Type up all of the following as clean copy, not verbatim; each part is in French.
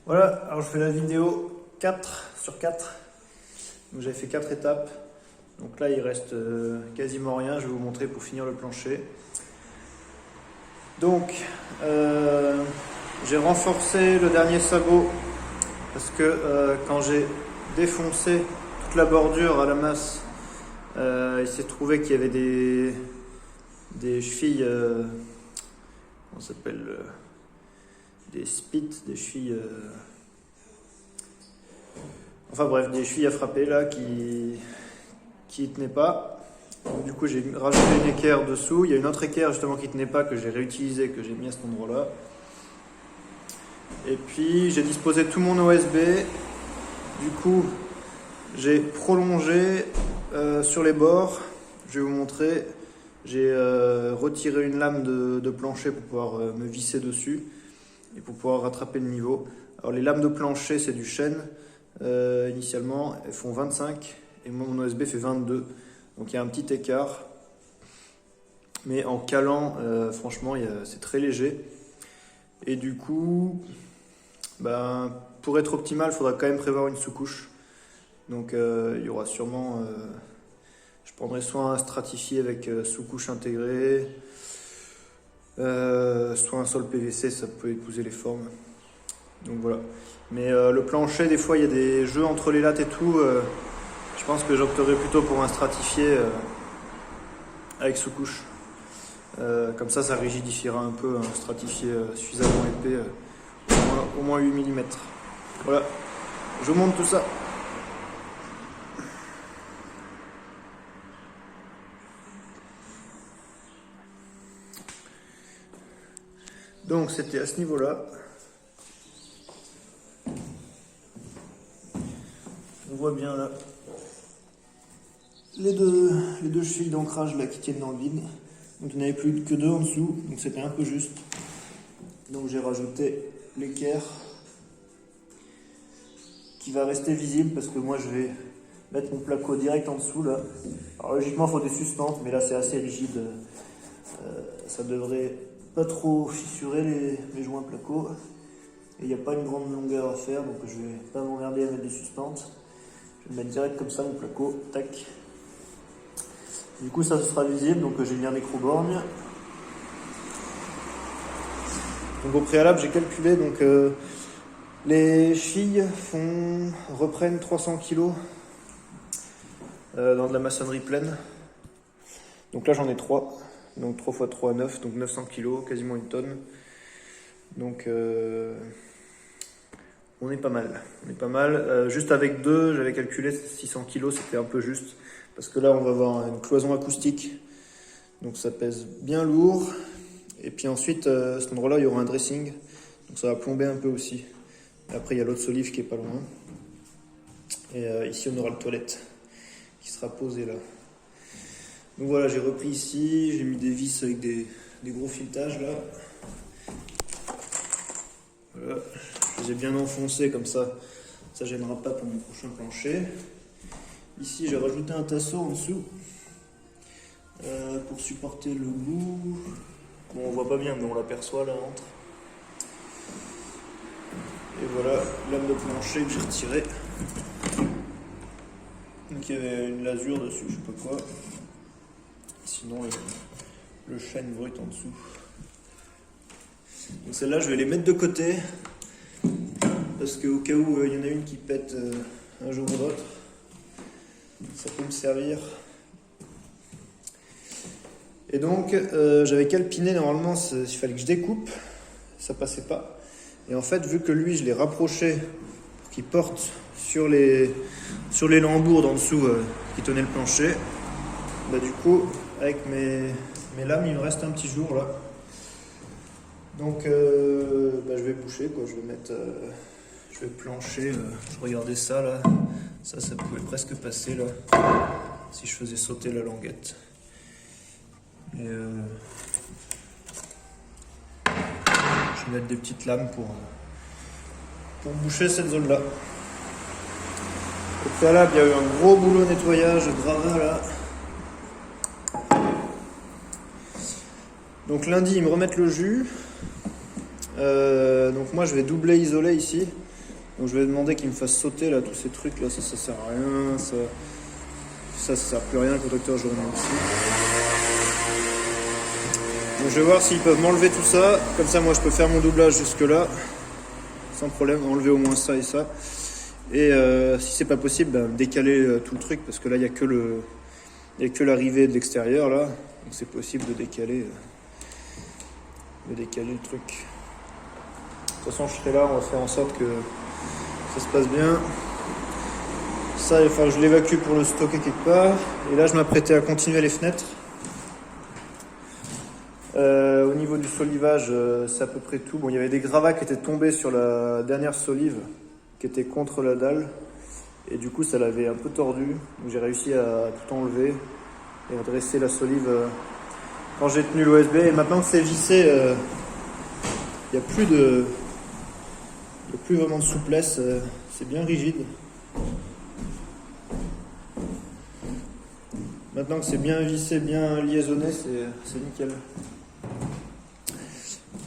Voilà, alors je fais la vidéo 4 sur 4. Donc j'avais fait 4 étapes. Donc là il reste quasiment rien, je vais vous montrer pour finir le plancher. Donc j'ai renforcé le dernier sabot parce que quand j'ai défoncé toute la bordure à la masse, il s'est trouvé qu'il y avait des chevilles, comment ça s'appelle, des spits, des chevilles, enfin bref, des chevilles à frapper là qui tenaient pas. Donc, du coup j'ai rajouté une équerre dessous. Il y a une autre équerre justement qui tenait pas que j'ai réutilisée, que j'ai mis à cet endroit là. Et puis j'ai disposé tout mon OSB. Du coup j'ai prolongé sur les bords. Je vais vous montrer. J'ai retiré une lame de plancher pour pouvoir me visser dessus et pour pouvoir rattraper le niveau. Alors les lames de plancher c'est du chêne. Initialement elles font 25 et mon OSB fait 22. Donc il y a un petit écart. Mais en calant, franchement c'est très léger. Et du coup, pour être optimal, il faudra quand même prévoir une sous-couche. Donc il y aura sûrement... je prendrai soit un stratifié avec sous-couche intégrée, soit un sol PVC, ça peut épouser les formes. Donc voilà. Mais le plancher, des fois, il y a des jeux entre les lattes et tout. Je pense que j'opterai plutôt pour un stratifié avec sous-couche. Comme ça rigidifiera un peu un stratifié suffisamment épais, au moins 8 mm. Voilà, je vous montre tout ça. Donc c'était à ce niveau-là. On voit bien là les deux chevilles d'ancrage là qui tiennent dans le vide. Donc il n'y en avait plus que deux en dessous, donc c'était un peu juste. Donc j'ai rajouté l'équerre qui va rester visible parce que moi je vais mettre mon placo direct en dessous là. Alors logiquement il faut des suspentes, mais là c'est assez rigide. Ça devrait pas trop fissurer les joints placo. Et il n'y a pas une grande longueur à faire, donc je vais pas m'emmerder à mettre des suspentes. Je vais le mettre direct comme ça mon placo, tac. Du coup ça sera visible, donc j'ai mis un écrou-borgne. Donc au préalable j'ai calculé, donc les chevilles reprennent 300 kg dans de la maçonnerie pleine. Donc là j'en ai 3, donc 3 x 3 9, donc 900 kg, quasiment une tonne. Donc on est pas mal. Juste avec deux, j'avais calculé 600 kg, c'était un peu juste. Parce que là on va avoir une cloison acoustique, donc ça pèse bien lourd. Et puis ensuite, à cet endroit-là, il y aura un dressing, donc ça va plomber un peu aussi. Et après, il y a l'autre solive qui est pas loin. Et ici, on aura le toilette qui sera posé là. Donc voilà, j'ai repris ici, j'ai mis des vis avec des gros filetages là. Voilà, je les ai bien enfoncés comme ça gênera pas pour mon prochain plancher. Ici, j'ai rajouté un tasseau en dessous pour supporter le bout. Bon, on voit pas bien, mais on l'aperçoit là entre. Et voilà, lame de plancher que j'ai retirée. Donc il y avait une lasure dessus, je sais pas quoi. Sinon, le chêne brut en dessous. Donc celle-là, je vais les mettre de côté. Parce qu'au cas où il y en a une qui pète un jour ou l'autre, ça peut me servir. Et donc j'avais calpiné, normalement il fallait que je découpe, ça passait pas. Et en fait, vu que lui je l'ai rapproché pour qu'il porte sur les lambourdes en dessous qui tenaient le plancher, du coup avec mes lames il me reste un petit jour là. Donc je vais boucher quoi, je vais plancher, je regardais ça là, ça pouvait presque passer là, si je faisais sauter la languette. Et je vais mettre des petites lames pour boucher cette zone là. Au préalable il y a eu un gros boulot nettoyage de gravats là. Donc lundi ils me remettent le jus. Donc moi je vais doubler isoler ici. Donc je vais demander qu'il me fasse sauter là tous ces trucs là, ça sert à rien, ça sert plus à rien, le protecteur jaune aussi. Donc je vais voir s'ils peuvent m'enlever tout ça, comme ça moi je peux faire mon doublage jusque là, sans problème, enlever au moins ça et ça. Et si c'est pas possible, décaler tout le truc, parce que là il n'y a que l'arrivée de l'extérieur là, donc c'est possible de décaler le truc. De toute façon je serai là, on va faire en sorte que ça se passe bien. Ça, il va falloir que je l'évacue pour le stocker quelque part. Et là je m'apprêtais à continuer les fenêtres. Au niveau du solivage, c'est à peu près tout. Bon, il y avait des gravats qui étaient tombés sur la dernière solive qui était contre la dalle. Et du coup, ça l'avait un peu tordu. Donc j'ai réussi à tout enlever et redresser la solive quand j'ai tenu l'OSB. Et maintenant que c'est vissé, il n'y a plus vraiment de souplesse. C'est bien rigide. Maintenant que c'est bien vissé, bien liaisonné, c'est nickel.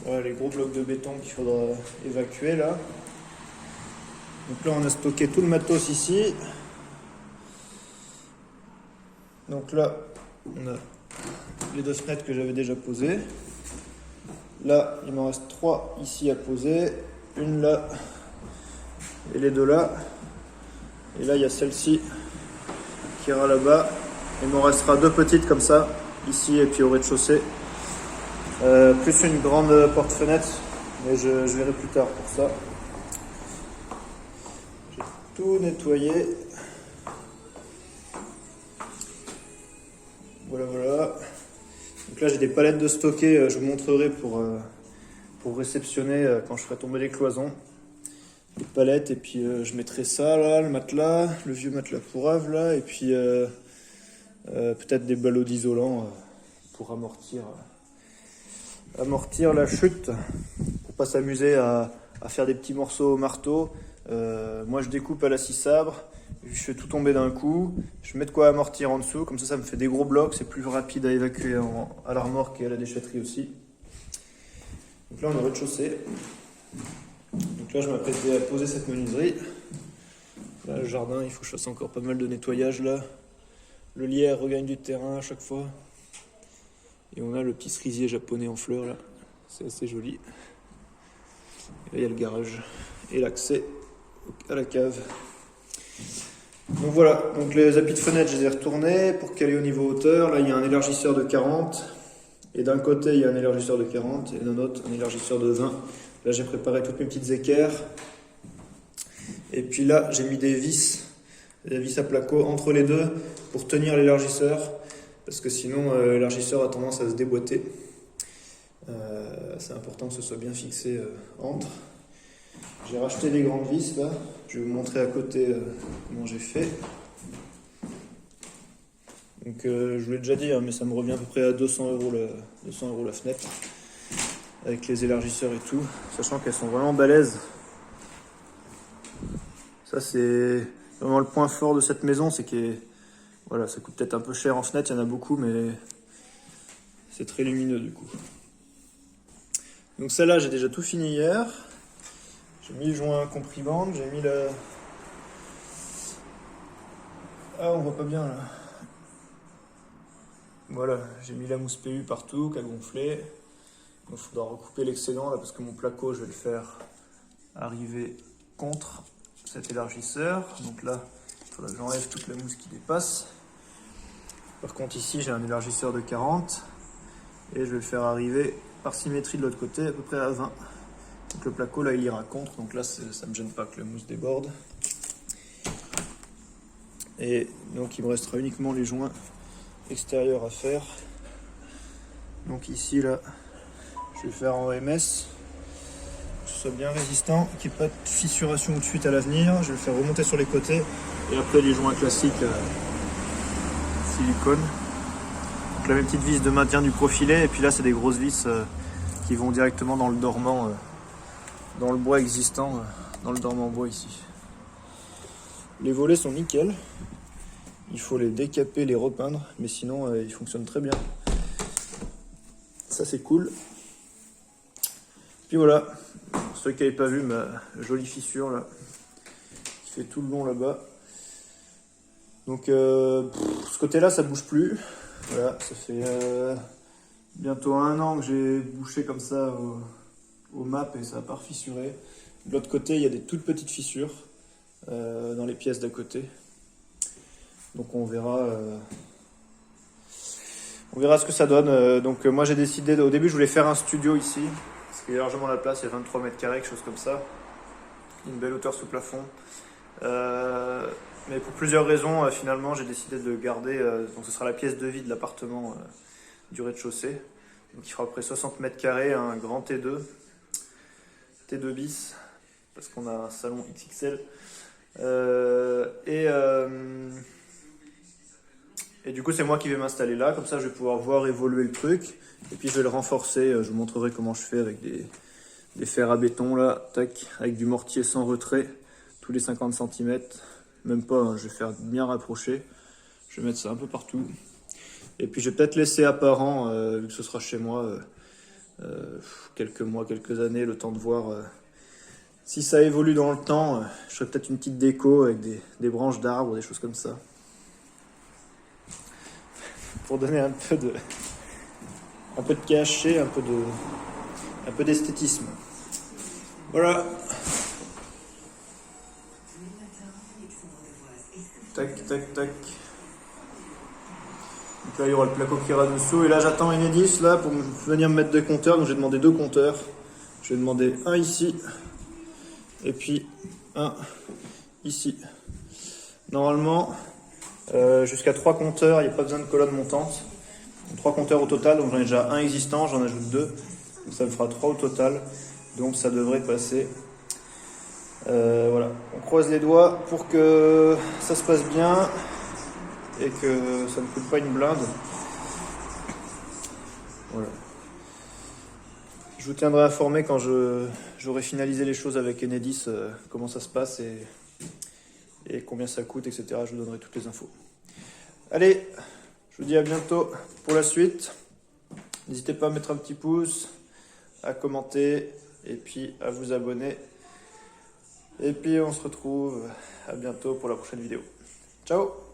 Voilà les gros blocs de béton qu'il faudra évacuer là. Donc là on a stocké tout le matos ici. Donc là on a les 2 fenêtres que j'avais déjà posées. Là il m'en reste 3 ici à poser. Une là et les 2 là. Et là il y a celle-ci qui ira là-bas. Il m'en restera 2 petites comme ça, ici et puis au rez-de-chaussée. Plus une grande porte-fenêtre, mais je verrai plus tard pour ça. J'ai tout nettoyé. Voilà. Donc là j'ai des palettes de stocker, je vous montrerai pour réceptionner quand je ferai tomber les cloisons. Les palettes, et puis je mettrai ça là, le matelas, le vieux matelas pourrave là, et puis peut-être des ballots d'isolant pour amortir la chute, pour pas s'amuser à faire des petits morceaux au marteau. Moi je découpe à la scie sabre, je fais tout tomber d'un coup, je mets de quoi amortir en dessous, comme ça me fait des gros blocs, c'est plus rapide à évacuer à la remorque et à la déchetterie aussi. Donc là on est au rez-de-chaussée. Donc là je m'apprêtais à poser cette menuiserie. Là le jardin, il faut que je fasse encore pas mal de nettoyage là. Le lierre regagne du terrain à chaque fois. Et on a le petit cerisier japonais en fleurs là. C'est assez joli. Et là il y a le garage et l'accès à la cave. Donc voilà, donc les appuis de fenêtre je les ai retournés pour caler au niveau hauteur. Là il y a un élargisseur de 40. Et d'un côté il y a un élargisseur de 40 et d'un autre un élargisseur de 20. Là j'ai préparé toutes mes petites équerres. Et puis là j'ai mis des vis à placo entre les deux pour tenir l'élargisseur, parce que sinon l'élargisseur a tendance à se déboîter. C'est important que ce soit bien fixé entre. J'ai racheté des grandes vis là, je vais vous montrer à côté comment j'ai fait. Donc je vous l'ai déjà dit, mais ça me revient à peu près à 200 € la fenêtre, avec les élargisseurs et tout, sachant qu'elles sont vraiment balèzes. Ça c'est vraiment le point fort de cette maison, c'est que voilà, ça coûte peut-être un peu cher en fenêtre, il y en a beaucoup, mais c'est très lumineux du coup. Donc celle-là, j'ai déjà tout fini hier. J'ai mis le joint comprimante, j'ai mis la... Ah, on voit pas bien là. Voilà, j'ai mis la mousse PU partout, qui a gonflé. Il faudra recouper l'excédent là, parce que mon placo, je vais le faire arriver contre cet élargisseur. Donc là, il faudra que j'enlève toute la mousse qui dépasse. Par contre ici j'ai un élargisseur de 40 et je vais le faire arriver par symétrie de l'autre côté à peu près à 20. Donc le placo là il ira contre, donc là ça ne me gêne pas que la mousse déborde. Et donc il me restera uniquement les joints extérieurs à faire. Donc ici là je vais le faire en OMS, que ce soit bien résistant, qu'il n'y ait pas de fissuration ou de fuite à l'avenir. Je vais le faire remonter sur les côtés et après les joints classiques silicone. Donc là mes petites vis de maintien du profilé, et puis là c'est des grosses vis qui vont directement dans le dormant, dans le bois existant, dans le dormant bois ici. Les volets sont nickel, il faut les décaper, les repeindre, mais sinon ils fonctionnent très bien. Ça c'est cool. Puis voilà, ceux qui n'avaient pas vu ma jolie fissure là, fait tout le long là-bas. Donc ce côté-là, ça bouge plus. Voilà, ça fait bientôt 1 an que j'ai bouché comme ça au map et ça n'a pas refissuré. De l'autre côté, il y a des toutes petites fissures dans les pièces d'à côté. Donc on verra ce que ça donne. Donc moi j'ai décidé, au début je voulais faire un studio ici, parce qu'il y a largement la place, il y a 23 mètres carrés, quelque chose comme ça. Une belle hauteur sous plafond. Mais pour plusieurs raisons, finalement j'ai décidé de garder, donc ce sera la pièce de vie de l'appartement du rez-de-chaussée. Donc il fera à peu près 60 mètres carrés, un grand T2 bis, parce qu'on a un salon XXL. Et du coup c'est moi qui vais m'installer là, comme ça je vais pouvoir voir évoluer le truc. Et puis je vais le renforcer, je vous montrerai comment je fais avec des fers à béton là, tac, avec du mortier sans retrait, tous les 50 cm. Même pas, hein, je vais faire bien rapprocher. Je vais mettre ça un peu partout. Et puis je vais peut-être laisser apparent, vu que ce sera chez moi, quelques mois, quelques années, le temps de voir si ça évolue dans le temps. Je ferai peut-être une petite déco avec des branches d'arbres, des choses comme ça. Pour donner un peu de cachet, un peu d'esthétisme. Voilà. Tac, tac, tac. Donc là, il y aura le placo qui ira dessous. Et là, j'attends Enedis là, pour venir me mettre des compteurs. Donc j'ai demandé 2 compteurs. Je vais demander un ici. Et puis un ici. Normalement, jusqu'à 3 compteurs, il n'y a pas besoin de colonne montante. 3 compteurs au total, donc j'en ai déjà un existant, j'en ajoute 2. Donc ça me fera 3 au total. Donc ça devrait passer. Voilà, on croise les doigts pour que ça se passe bien et que ça ne coûte pas une blinde. Voilà. Je vous tiendrai informé quand j'aurai finalisé les choses avec Enedis, comment ça se passe et combien ça coûte, etc. Je vous donnerai toutes les infos. Allez, je vous dis à bientôt pour la suite. N'hésitez pas à mettre un petit pouce, à commenter et puis à vous abonner. Et puis on se retrouve à bientôt pour la prochaine vidéo. Ciao!